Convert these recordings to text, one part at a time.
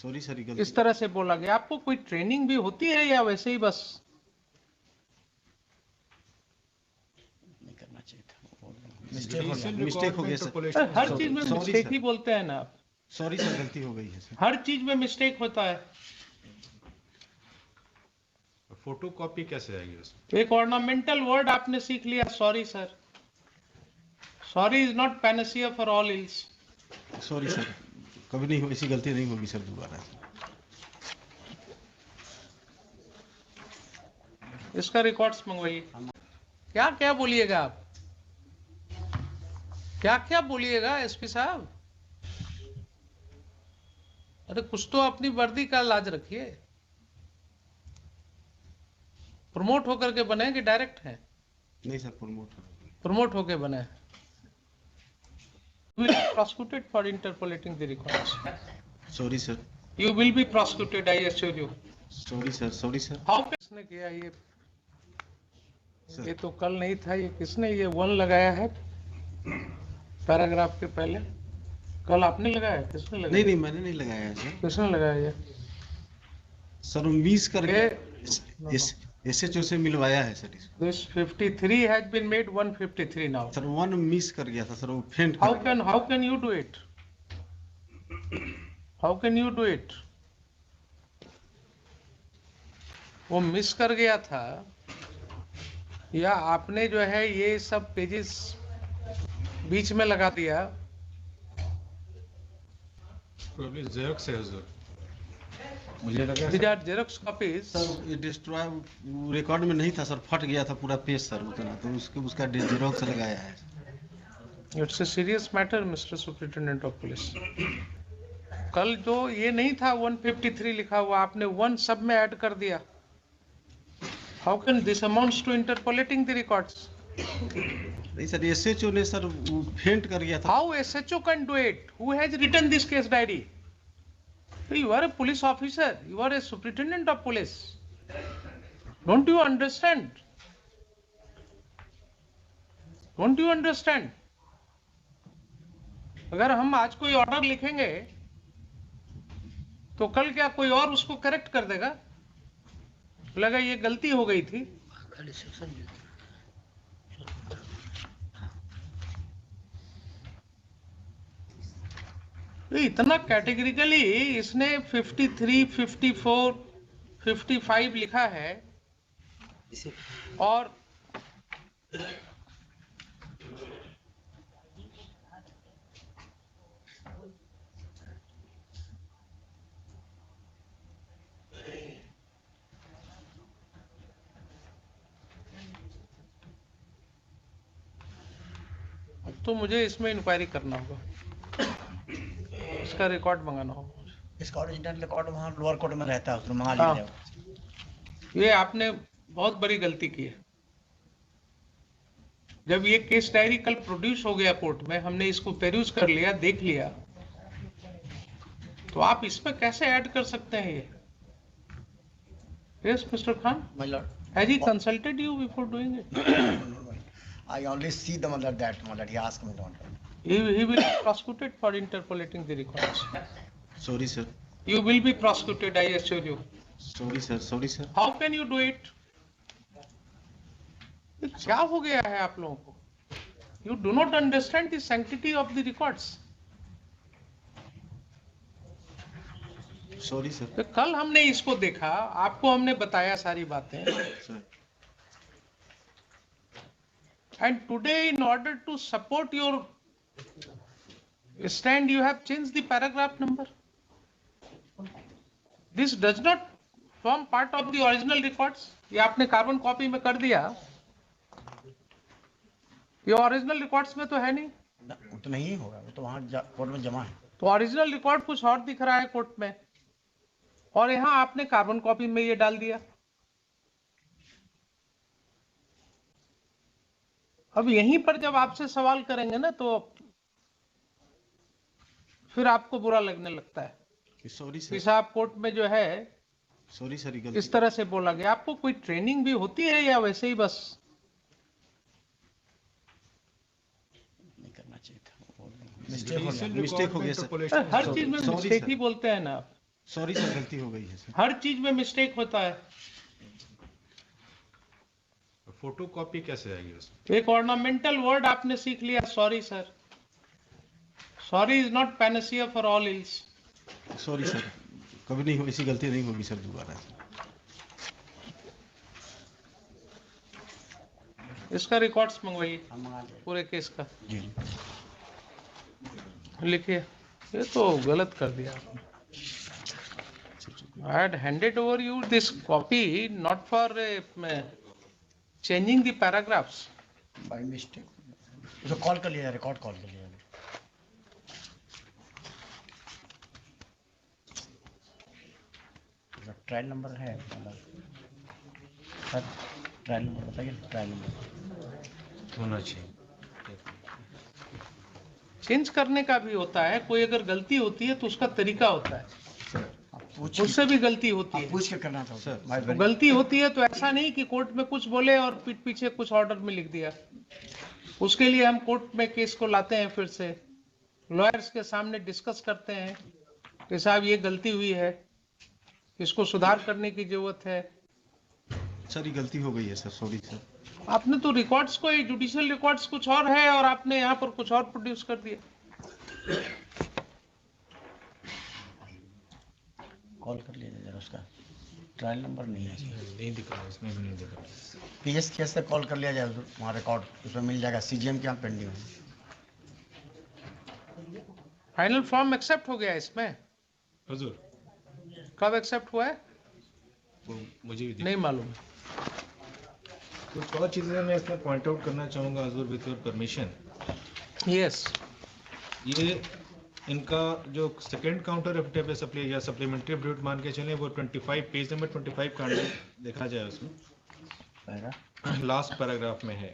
Sorry sir, इस तरह से बोला गया। आपको कोई ट्रेनिंग भी होती है या वैसे ही बस? नहीं करना चाहिए था, मिस्टेक हो गया सर। हर चीज में मिस्टेक ही बोलते हैं ना आप। सॉरी सर, गलती हो गई है सर। हर चीज में मिस्टेक होता है। फोटो कॉपी कैसे आएगी उसमें? एक ऑर्नामेंटल वर्ड आपने सीख लिया, sorry sir. Sorry is not Panacea for all ills. Sorry sir, कभी नहीं हो, ऐसी गलती नहीं होगी सर दोबारा। इसका रिकॉर्ड्स मंगवाइए। क्या क्या बोलिएगा आप? क्या क्या बोलिएगा एसपी साहब? अरे कुछ तो अपनी वर्दी का लाज रखिए। प्रमोट होकर के बने कि डायरेक्ट है? नहीं सर, प्रमोट होके बने। You will be prosecuted for interpolating the records. Sorry sir. You will be prosecuted, I assure you. Sorry sir, sorry sir. How किसने किया ये? ये तो कल नहीं था, ये किसने ये 1 लगाया है पैराग्राफ के पहले? कल आपने लगाया? किसने लगाया? नहीं नहीं, मैंने नहीं लगाया है सर। किसने लगाया ये? सर मिस करके एसएचओ से मिलवाया है सर इसको। This 53 has been made 153 now. Sir 1 miss कर गया था सर, वो फेंट How can you do it? How can you do it? वो मिस कर गया था या आपने जो है ये सब पेजेस बीच में लगा दिया? Probably Xerox है हुजूर। मुझे लगा These are Xerox copies. Sir ये डिस्ट्रॉय रिकॉर्ड में नहीं था सर, फट गया था पूरा पेज सर उतना, तो उसका जेरोक्स लगाया है। It's a serious matter, Mr. Superintendent of Police. कल जो ये नहीं था 153 लिखा हुआ, आपने 1 सब में ऐड कर दिया। How can this amounts to interpolating the records? नहीं सर, एसएचओ ने सर फेंट कर गया था। How SHO can do it? Who has written this case diary? You are a police officer. You are a superintendent of police. Don't you understand? Don't you understand? अगर हम आज कोई order लिखेंगे तो कल क्या कोई और उसको करेक्ट कर देगा? लगा ये गलती हो गई थी। इतना कैटेगरिकली इसने 53, 54, 55 लिखा है और तो मुझे इसमें इंक्वायरी करना होगा, इसका रिकॉर्ड मंगाना होगा। इसका ओरिजिनल रिकॉर्ड वहाँ लोअर कोर्ट में रहता है, उसमें मंगा लीजिए। ये आपने बहुत बड़ी गलती की है। जब ये केस डायरी कल प्रोड्यूस हो गया कोर्ट में, हमने इसको पेरूज कर लिया, देख लिया, तो आप इसमें कैसे ऐड कर सकते हैं ये? Yes, Mr. Khan. My lord, Has he consulted you before doing it? I only see the mother that mother. He asked me not. He will be prosecuted for interpolating the records. Sorry sir. You will be prosecuted, I assure you. Sorry sir, sorry sir. How can you do it? क्या हो गया है आप लोगों को? You do not understand the sanctity of the records. Sorry sir. तो कल हमने इसको देखा, आपको हमने बताया सारी बातें, sir and today in order to support your stand you have changed the paragraph number. This does not form part of the original records. ये आपने कार्बन कॉपी में कर दिया, ये ओरिजिनल रिकॉर्ड्स में तो है नहीं। वो तो नहीं होगा, वो तो वहाँ कोर्ट में जमा है। तो ओरिजिनल रिकॉर्ड कुछ और दिख रहा है कोर्ट में, और यहाँ आपने कार्बन कॉपी में ये डाल दिया। अब यहीं पर जब आपसे सवाल करेंगे ना, तो फिर आपको बुरा लगने लगता है। सॉरी कि सर। साहब कोर्ट में जो है सॉरी सर, इस तरह से बोला गया। आपको कोई ट्रेनिंग भी होती है या वैसे ही बस? नहीं करना चाहिए था, मिस्टेक हो गया। मिस्टेक हो गया सर। हर चीज में Sorry, मिस्टेक sir. ही बोलते हैं ना आप। सॉरी सर, गलती हो गई है सर। हर चीज में मिस्टेक होता है। फोटो कॉपी कैसे आएगी उसमें? एक ऑर्नामेंटल वर्ड आपने सीख लिया, sorry sir. Sorry is not Panacea for all ills. Sorry sir, कभी नहीं हो, ऐसी गलती नहीं होगी सर दोबारा। इसका रिकॉर्ड्स मंगवाइए हम मंगा लेंगे। पूरे केस का, जी लिखिए। ये तो गलत कर दिया आपने। I had handed over you this copy not for changing the paragraphs. By mistake उसको कॉल कर लिया, रिकॉर्ड कॉल कर लिया। ट्रायल नंबर है सर, ट्रायल नंबर बताइए, ट्रायल नंबर होना चाहिए। चेंज करने का भी होता है, कोई अगर गलती होती है तो उसका तरीका होता है, आप पूछ उससे भी गलती होती आप है। पूछ के करना था सर, भाई तो गलती होती है तो ऐसा नहीं कि कोर्ट में कुछ बोले और पीठ पीछे कुछ ऑर्डर में लिख दिया। उसके लिए हम कोर्ट में केस को लाते हैं, फिर से लॉयर्स के सामने डिस्कस करते हैं कि साहब ये गलती हुई है, इसको सुधार करने की जरूरत है। सर ये गलती हो गई है सर, सॉरी सर। आपने तो रिकॉर्ड्स को, जुडिशियल रिकॉर्ड्स कुछ और है और आपने यहाँ पर कुछ और प्रोड्यूस कर दिया। कॉल कर लिया जरा, उसका ट्रायल नंबर नहीं है, नहीं दिख रहा, इसमें भी नहीं दिख रहा। पीएस केस से कॉल कर लिया जाए, वहाँ रिकॉर्ड उसमें मिल जाएगा। सीजीएम के यहाँ पेंडिंग है। फाइनल फॉर्म एक्सेप्ट हो गया इसमें? हुजूर, कब एक्सेप्ट हुआ है? वो मुझे भी नहीं मालूम। कुछ और चीज़ें मैं इसमें पॉइंट आउट करना चाहूँगा हुजूर, विद योर परमिशन। यस, ये इनका जो सेकंड काउंटर एफिडेविट या सप्लीमेंट्री एफिडेविट मान के चलें, वो 25 पेज नंबर 25 का देखा जाए उसमें लास्ट पैराग्राफ में है।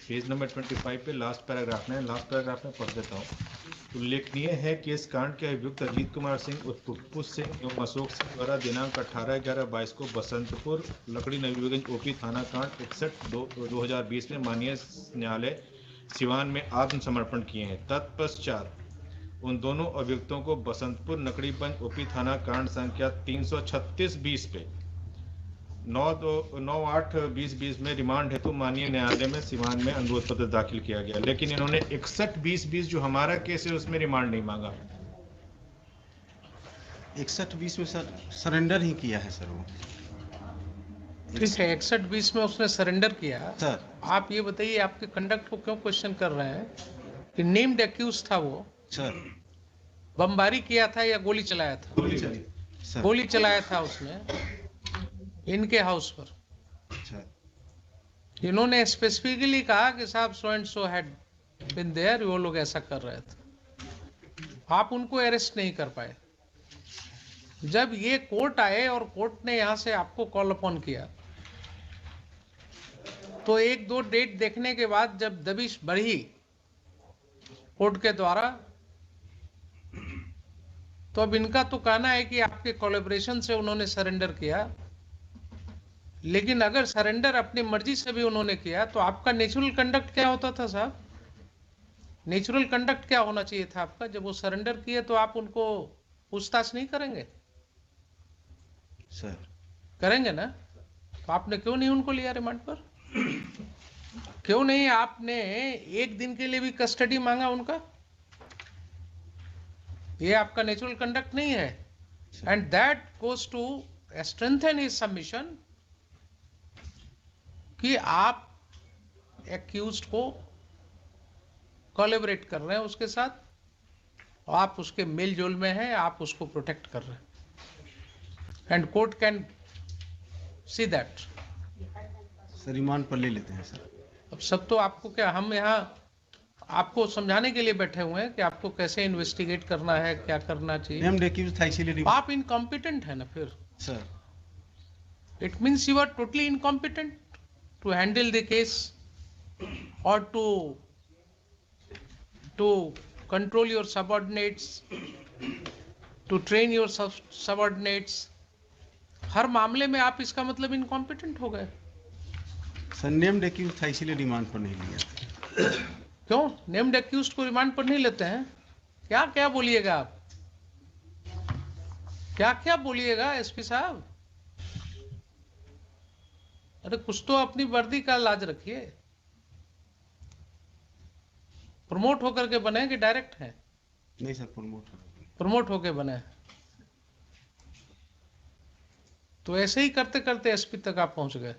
पेज नंबर 25 पे लास्ट पैराग्राफ में, लास्ट पैराग्राफ में पढ़ देता हूँ। उल्लेखनीय है कि इस कांड के अभियुक्त अजीत कुमार सिंह उर्फ पुप्पू सिंह एवं अशोक सिंह द्वारा दिनांक 18/11/22 को बसंतपुर लकड़ी नवीगंज ओपी थाना कांड 61/2020 में माननीय न्यायालय सिवान में आत्मसमर्पण किए हैं। तत्पश्चात उन दोनों अभियुक्तों को बसंतपुर नकड़ीगंज ओपी थाना कांड संख्या 336-20 पे 9/8/2020 में रिमांड हेतु माननीय न्यायालय में सिवान में अनुरोध पत्र दाखिल किया गया, लेकिन इन्होंने 61/20 जो हमारा केस है उसमें रिमांड नहीं मांगा। 61-20 में सर सरेंडर ही किया है सर वो। ठीक है, 61-20 में उसने सरेंडर किया। सर आप ये बताइए, आपके कंडक्ट को क्यों क्वेश्चन कर रहे हैं कि नेम्ड एक्यूज था वो, सर बमबारी किया था या गोली चलाया था? सर गोली चलाया था उसने इनके हाउस पर। अच्छा इन्होंने स्पेसिफिकली कहा कि साहब so and so had been there, वो लोग ऐसा कर रहे थे। आप उनको अरेस्ट नहीं कर पाए। जब ये कोर्ट आए और कोर्ट ने यहां से आपको कॉल अपॉन किया, तो 1-2 डेट देखने के बाद जब दबिश बढ़ी कोर्ट के द्वारा, तो अब इनका तो कहना है कि आपके कोलैबोरेशन से उन्होंने सरेंडर किया, लेकिन अगर सरेंडर अपनी मर्जी से भी उन्होंने किया तो आपका नेचुरल कंडक्ट क्या होता था साहब? नेचुरल कंडक्ट क्या होना चाहिए था आपका? जब वो सरेंडर किए तो आप उनको पूछताछ नहीं करेंगे? सर करेंगे ना? तो आपने क्यों नहीं उनको लिया रिमांड पर? क्यों नहीं आपने 1 दिन के लिए भी कस्टडी मांगा उनका? ये आपका नेचुरल कंडक्ट नहीं है। And that goes to strengthen his submission कि आप एक्यूज्ड को कोलैबोरेट कर रहे हैं उसके साथ, और आप उसके मेल जोल में हैं, आप उसको प्रोटेक्ट कर रहे हैं, and court can see that. Sir remand पर ले लेते हैं सर। अब सब तो आपको क्या, हम यहाँ आपको समझाने के लिए बैठे हुए हैं कि आपको कैसे इन्वेस्टिगेट करना है, क्या करना चाहिए। नेम्ड एक्यूज था इसीलिए आप इनकॉम्पिटेंट है ना फिर। Sir. It means you are totally incompetent to handle the case और to control your subordinates, to train your subordinates. हर मामले में आप इसका मतलब इनकॉम्पिटेंट हो गए। सर नेम्ड एक्यूज था इसीलिए रिमांड पर नहीं लिया। क्यों नेम्ड एक्यूज्ड को रिमांड पर नहीं लेते हैं? क्या क्या बोलिएगा आप? क्या क्या बोलिएगा एसपी साहब? अरे कुछ तो अपनी वर्दी का लाज रखिए। प्रमोट होकर के बने कि डायरेक्ट हैं? नहीं सर, प्रमोट। प्रमोट होके बने। तो ऐसे ही करते करते एसपी तक आप पहुंच गए।